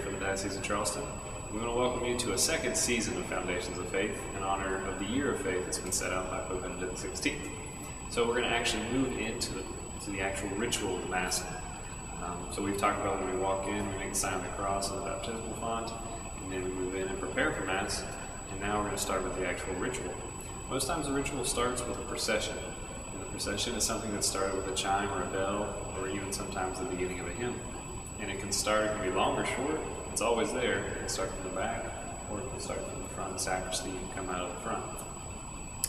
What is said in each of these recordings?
for the Diocese of Charleston. We want to welcome you to a second season of Foundations of Faith in honor of the Year of Faith that's been set out by Pope Benedict XVI. So we're going to actually move into the actual ritual of the Mass. So we've talked about when we walk in, we make the sign of the cross and the baptismal font, and then we move in and prepare for Mass, and now we're going to start with the actual ritual. Most times the ritual starts with a procession. And the procession is something that started with a chime or a bell, or even sometimes the beginning of a hymn. And it can be long or short. It's always there. It can start from the back, or it can start from the front of the sacristy and come out of the front.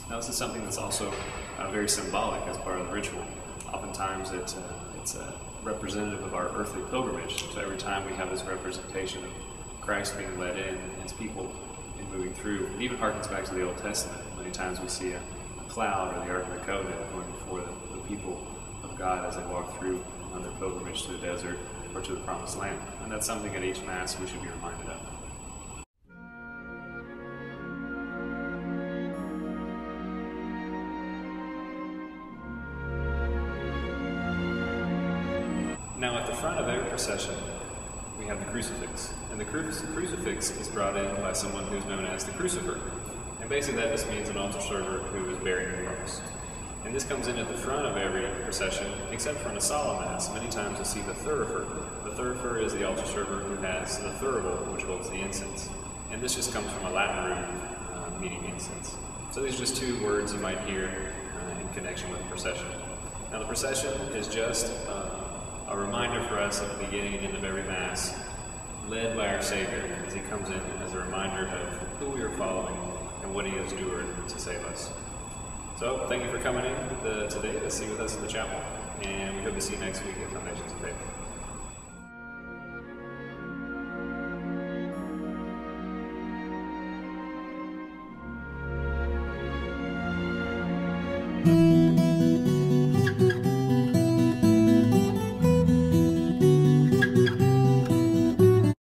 Now this is something that's also very symbolic as part of the ritual. Oftentimes it's representative of our earthly pilgrimage. So every time we have this representation of Christ being led in, his people and moving through. It even harkens back to the Old Testament. Many times we see a cloud or the Ark of the Covenant going before the people of God as they walk through on their pilgrimage to the desert or to the Promised Land. And that's something at each Mass we should be reminded of. Now at the front of every procession, we have the crucifix. And the crucifix is brought in by someone who's known as the crucifer. And basically that just means an altar server who is bearing the cross. And this comes in at the front of every procession, except for in a solemn Mass. Many times you'll see the thurifer. The thurifer is the altar server who has the thurible, which holds the incense. And this just comes from a Latin root meaning incense. So these are just two words you might hear in connection with the procession. Now the procession is just a reminder for us at the beginning and end of every Mass, led by our Savior, as he comes in as a reminder of who we are following and what he has endured to save us. So, thank you for coming in today to see with us in the chapel, and we hope to see you next week at Foundations of Faith. Mm-hmm.